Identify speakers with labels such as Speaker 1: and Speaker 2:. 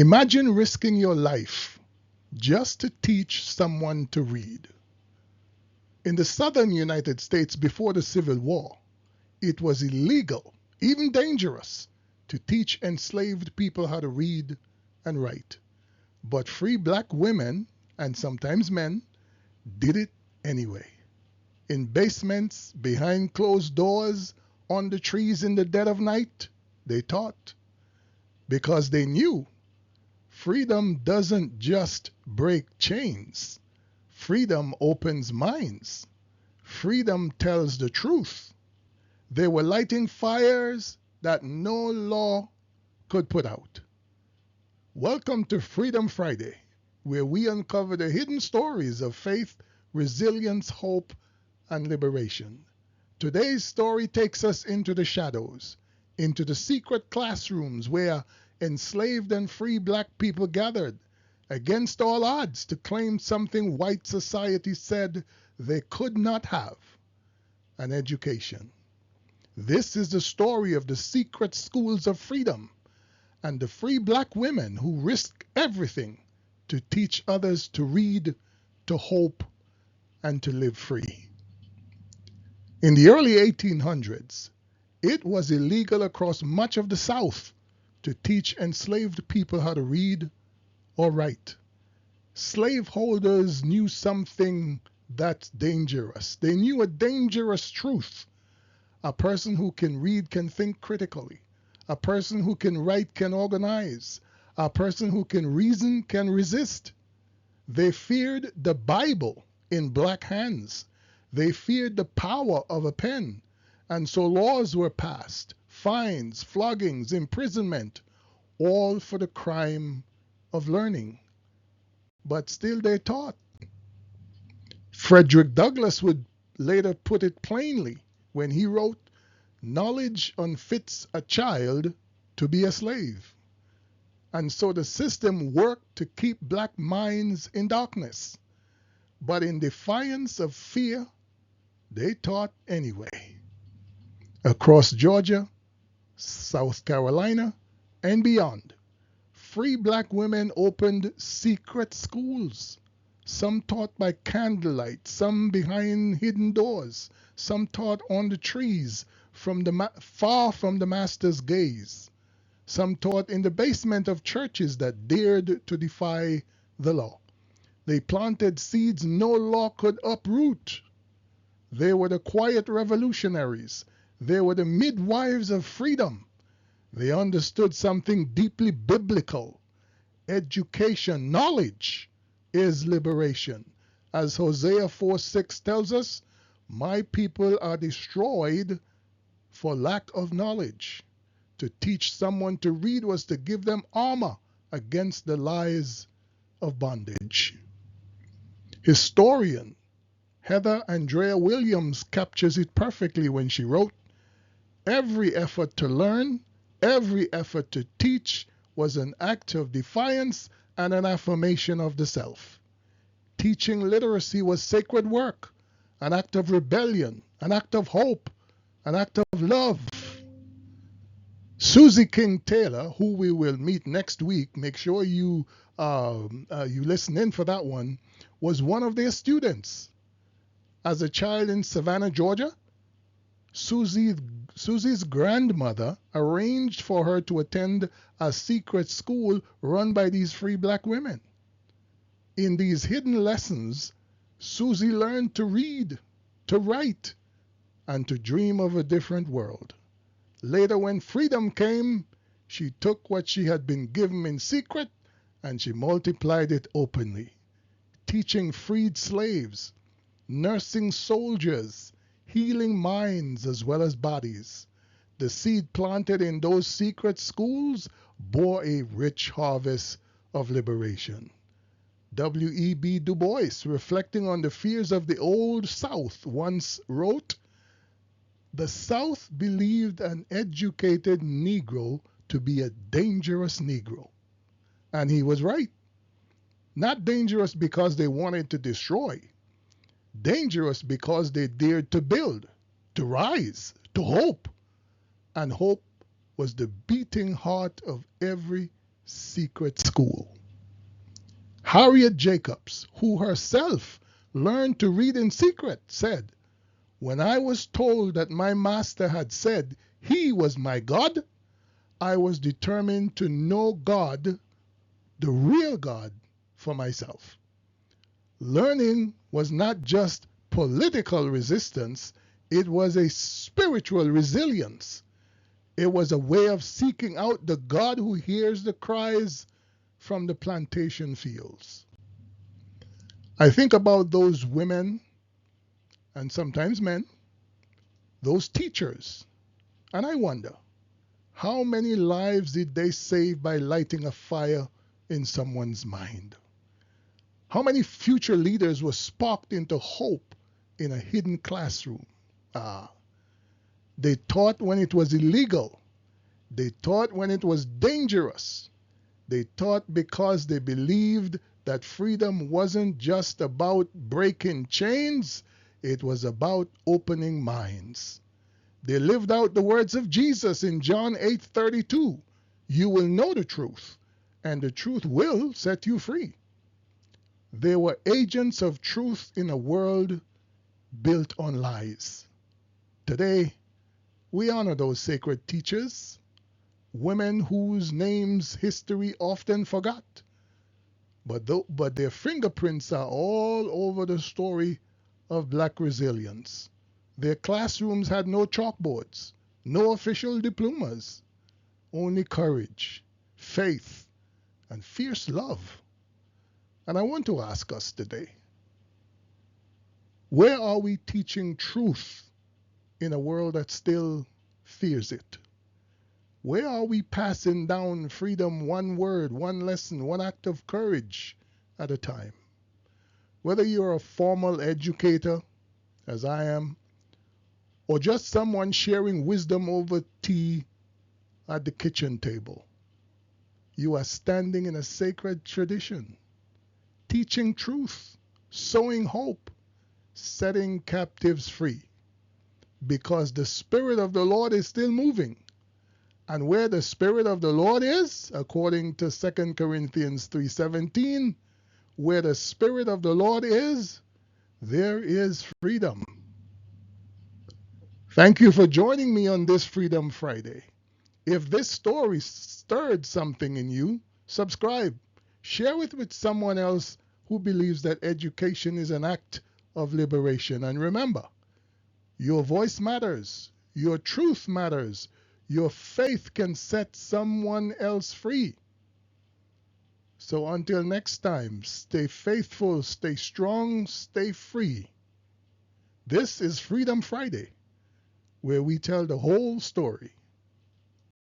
Speaker 1: Imagine risking your life just to teach someone to read. In the southern United States before the Civil War, it was illegal, even dangerous, to teach enslaved people how to read and write. But free black women, and sometimes men, did it anyway. In basements, behind closed doors, under trees in the dead of night, they taught. Because they knew freedom doesn't just break chains. Freedom opens minds. Freedom tells the truth. They were lighting fires that no law could put out. Welcome to Freedom Friday, where we uncover the hidden stories of faith, resilience, hope, and liberation. Today's story takes us into the shadows, into the secret classrooms where enslaved and free black people gathered against all odds to claim something white society said they could not have: an education. This is the story of the secret schools of freedom and the free black women who risked everything to teach others to read, to hope, and to live free. In the early 1800s, it was illegal across much of the South to teach enslaved people how to read or write. Slaveholders knew something that's dangerous. They knew a dangerous truth. A person who can read can think critically. A person who can write can organize. A person who can reason can resist. They feared the Bible in black hands. They feared the power of a pen. And so laws were passed, fines, floggings, imprisonment, all for the crime of learning. But still they taught. Frederick Douglass would later put it plainly when he wrote, "Knowledge unfits a child to be a slave." And so the system worked to keep black minds in darkness. But in defiance of fear, they taught anyway. Across Georgia, South Carolina, and beyond, free black women opened secret schools. Some taught by candlelight, some behind hidden doors, some taught on the trees far from the master's gaze. Some taught in the basement of churches that dared to defy the law. They planted seeds no law could uproot. They were the quiet revolutionaries. They were the midwives of freedom. They understood something deeply biblical. Education, knowledge, is liberation. As Hosea 4:6 tells us, "My people are destroyed for lack of knowledge." To teach someone to read was to give them armor against the lies of bondage. Historian Heather Andrea Williams captures it perfectly when she wrote, "Every effort to learn, every effort to teach was an act of defiance and an affirmation of the self. Teaching literacy was sacred work, an act of rebellion, an act of hope, an act of love." Susie King Taylor, who we will meet next week, make sure you listen in for that one, was one of their students. As a child in Savannah, Georgia, Susie's grandmother arranged for her to attend a secret school run by these free black women. In these hidden lessons, Susie learned to read, to write, and to dream of a different world. Later, when freedom came, she took what she had been given in secret and she multiplied it openly, teaching freed slaves, nursing soldiers, healing minds as well as bodies. The seed planted in those secret schools bore a rich harvest of liberation. W.E.B. Du Bois, reflecting on the fears of the Old South, once wrote, "The South believed an educated Negro to be a dangerous Negro." And he was right. Not dangerous because they wanted to destroy. Dangerous because they dared to build, to rise, to hope. And hope was the beating heart of every secret school. Harriet Jacobs, who herself learned to read in secret, said, "When I was told that my master had said he was my God, I was determined to know God, the real God, for myself." Learning was not just political resistance, it was a spiritual resilience. It was a way of seeking out the God who hears the cries from the plantation fields. I think about those women and sometimes men, those teachers, and I wonder, how many lives did they save by lighting a fire in someone's mind? How many future leaders were sparked into hope in a hidden classroom? Ah, they taught when it was illegal. They taught when it was dangerous. They taught because they believed that freedom wasn't just about breaking chains, it was about opening minds. They lived out the words of Jesus in John 8:32. You will know the truth, and the truth will set you free. They were agents of truth in a world built on lies. Today, we honor those sacred teachers, women whose names history often forgot. But their fingerprints are all over the story of black resilience. Their classrooms had no chalkboards, no official diplomas, only courage, faith, and fierce love. And I want to ask us today, where are we teaching truth in a world that still fears it? Where are we passing down freedom one word, one lesson, one act of courage at a time? Whether you're a formal educator, as I am, or just someone sharing wisdom over tea at the kitchen table, you are standing in a sacred tradition, teaching truth, sowing hope, setting captives free. Because the Spirit of the Lord is still moving. And where the Spirit of the Lord is, according to 2 Corinthians 3:17, where the Spirit of the Lord is, there is freedom. Thank you for joining me on this Freedom Friday. If this story stirred something in you, subscribe. Share it with someone else who believes that education is an act of liberation. And remember, your voice matters. Your truth matters. Your faith can set someone else free. So until next time, stay faithful, stay strong, stay free. This is Freedom Friday, where we tell the whole story.